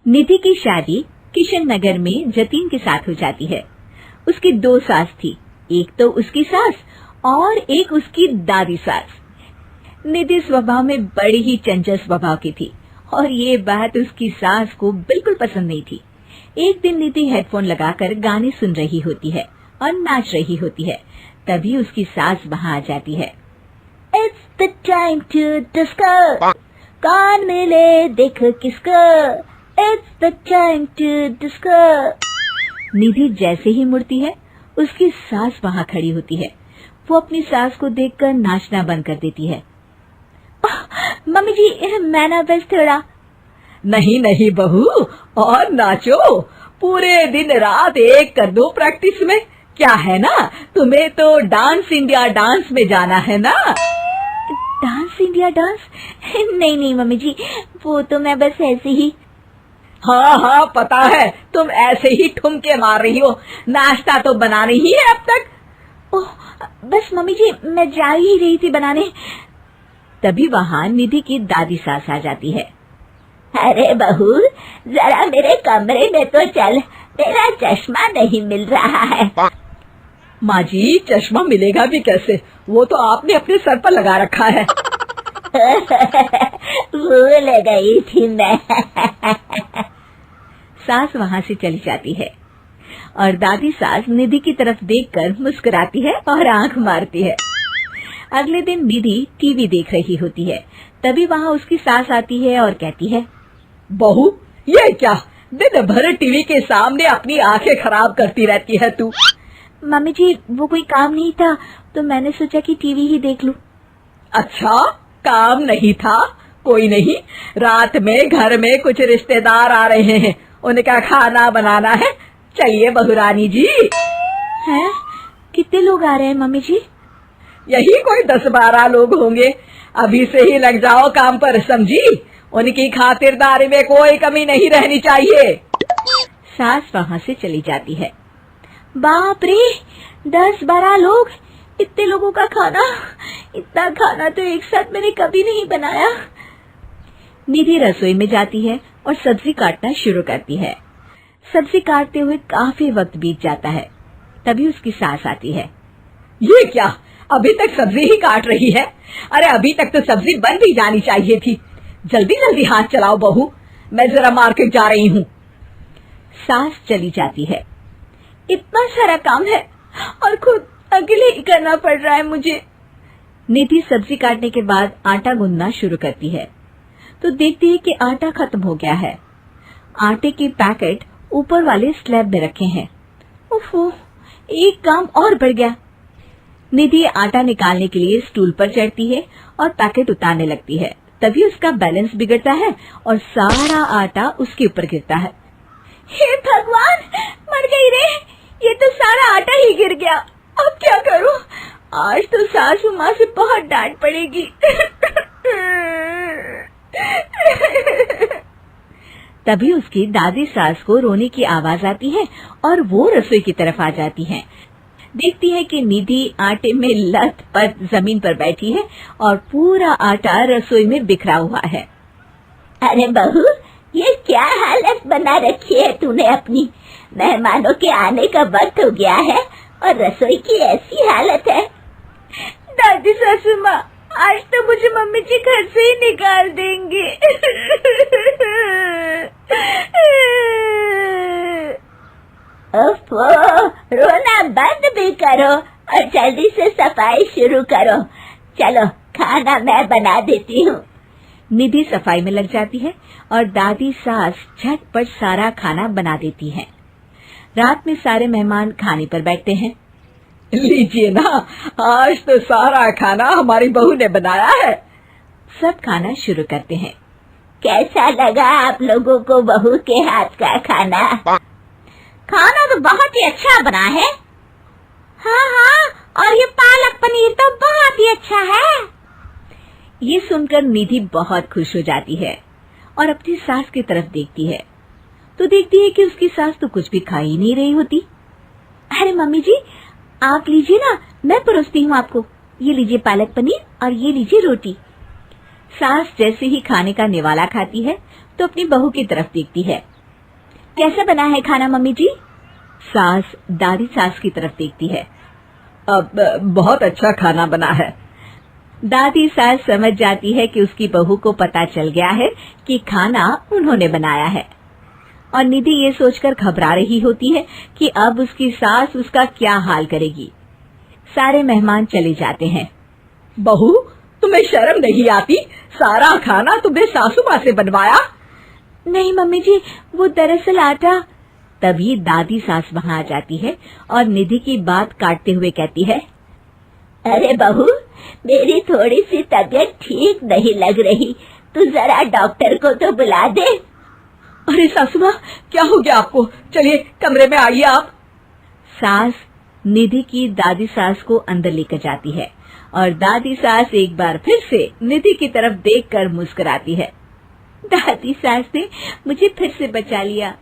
निधि की शादी किशन नगर में जतीन के साथ हो जाती है। उसकी 2 सास थी, एक तो उसकी सास और एक उसकी दादी सास। निधि स्वभाव में बड़ी ही चंचल स्वभाव की थी और ये बात उसकी सास को बिल्कुल पसंद नहीं थी। एक दिन निधि हेडफोन लगाकर गाने सुन रही होती है और नाच रही होती है। तभी उसकी सास वहाँ आ जाती है। It's the time to disco, कौन मिले देख किसको, It's the time to disco। निधि जैसे ही मुड़ती है, उसकी सास वहाँ खड़ी होती है। वो अपनी सास को देखकर नाचना बंद कर देती है। मम्मी जी, मैं ना बस थोड़ा। नहीं नहीं बहू, और नाचो, पूरे दिन रात एक कर दो प्रैक्टिस में। क्या है ना, तुम्हें तो डांस इंडिया डांस में जाना है ना। Dance India dance? नहीं नहीं मम्मी जी, वो तो मैं बस ऐसे ही। हाँ हाँ पता है, तुम ऐसे ही ठुमके मार रही हो, नाश्ता तो बना रही है अब तक। ओह, बस मम्मी जी, मैं जा ही रही थी बनाने। तभी वहाँ निधि की दादी सास आ जाती है। अरे बहू, जरा मेरे कमरे में तो चल, तेरा चश्मा नहीं मिल रहा है। माँ जी, चश्मा मिलेगा भी कैसे, वो तो आपने अपने सर पर लगा रखा है। भूल गई थी मैं। सास वहाँ से चली जाती है और दादी सास निधि की तरफ देखकर मुस्कुराती है और आंख मारती है। अगले दिन निधि टीवी देख रही होती है। तभी वहाँ उसकी सास आती है और कहती है, बहू, ये क्या, दिन भर टीवी के सामने अपनी आंखें खराब करती रहती है तू। मम्मी जी, वो कोई काम नहीं था तो मैंने सोचा कि टीवी ही देख लूं। अच्छा, काम नहीं था, कोई नहीं, रात में घर में कुछ रिश्तेदार आ रहे हैं, उनका खाना बनाना है। चलिए बहुरानी जी। हैं? कितने लोग आ रहे हैं मम्मी जी? यही कोई 10-12 लोग होंगे। अभी से ही लग जाओ काम पर, समझी। उनकी खातिरदारी में कोई कमी नहीं रहनी चाहिए। सास वहाँ से चली जाती है। बाप रे, 10-12 लोग, इतने लोगों का खाना, इतना खाना तो एक साथ मैंने कभी नहीं बनाया। निधि रसोई में जाती है और सब्जी काटना शुरू करती है। सब्जी काटते हुए काफी वक्त बीत जाता है। तभी उसकी सास आती है। ये क्या, अभी तक सब्जी ही काट रही है? अरे अभी तक तो सब्जी बन भी जानी चाहिए थी। जल्दी जल्दी हाथ चलाओ बहू, मैं जरा मार्केट जा रही हूँ। सास चली जाती है। इतना सारा काम है और खुद अकेले ही करना पड़ रहा है मुझे। निधि सब्जी काटने के बाद आटा गूंदना शुरू करती है तो देखती है कि आटा खत्म हो गया है। आटे के पैकेट ऊपर वाले स्लैब में रखे हैं। ओफो, एक काम और बढ़ गया। निधि आटा निकालने के लिए स्टूल पर चढ़ती है और पैकेट उतारने लगती है। तभी उसका बैलेंस बिगड़ता है और सारा आटा उसके ऊपर गिरता है। हे भगवान, मर गई रे, ये तो सारा आटा ही गिर गया। अब क्या करूं? आज तो सासू माँ से बहुत डांट पड़ेगी। तभी उसकी दादी सास को रोने की आवाज आती है और वो रसोई की तरफ आ जाती हैं। देखती है कि निधि आटे में लथपथ जमीन पर बैठी है और पूरा आटा रसोई में बिखरा हुआ है। अरे बहू, ये क्या हालत बना रखी है तूने अपनी? मेहमानों के आने का वक्त हो गया है और रसोई की ऐसी हालत है। दादी सासू माँ, आज तो मुझे मम्मी जी घर से ही निकाल देंगे। ओफो, रोना बंद भी करो और जल्दी से सफाई शुरू करो। चलो, खाना मैं बना देती हूँ। निधि सफाई में लग जाती है और दादी सास झटपट सारा खाना बना देती है। रात में सारे मेहमान खाने पर बैठते हैं। लीजिए ना, आज तो सारा खाना हमारी बहू ने बनाया है। सब खाना शुरू करते हैं। कैसा लगा आप लोगों को बहू के हाथ का खाना? खाना तो बहुत ही अच्छा बना है। हाँ हाँ, और ये पालक पनीर तो बहुत ही अच्छा है। ये सुनकर निधि बहुत खुश हो जाती है और अपनी सास की तरफ देखती है तो देखती है कि उसकी सास तो कुछ भी खा ही नहीं रही होती। अरे मम्मी जी, आप लीजिए ना, मैं परोसती हूँ आपको। ये लीजिए पालक पनीर और ये लीजिए रोटी। सास जैसे ही खाने का निवाला खाती है तो अपनी बहू की तरफ देखती है कैसा बना है खाना मम्मी जी? सास दादी सास की तरफ देखती है। अब बहुत अच्छा खाना बना है। दादी सास समझ जाती है कि उसकी बहू को पता चल गया है कि खाना उन्होंने बनाया है, और निधि ये सोचकर घबरा रही होती है कि अब उसकी सास उसका क्या हाल करेगी। सारे मेहमान चले जाते हैं। बहू, तुम्हें शर्म नहीं आती? सारा खाना तुमने सासू माँ से बनवाया? नहीं मम्मी जी, वो दरअसल आटा। तभी दादी सास वहाँ आ जाती है और निधि की बात काटते हुए कहती है, अरे बहू, मेरी थोड़ी सी तबीयत ठीक नहीं लग रही, तू जरा डॉक्टर को तो बुला दे। अरे सासू माँ, क्या हो गया आपको? चलिए कमरे में आइए आप। सास निधि की दादी सास को अंदर लेकर जाती है और दादी सास एक बार फिर से निधि की तरफ देखकर मुस्कुराती है। दादी सास ने मुझे फिर से बचा लिया।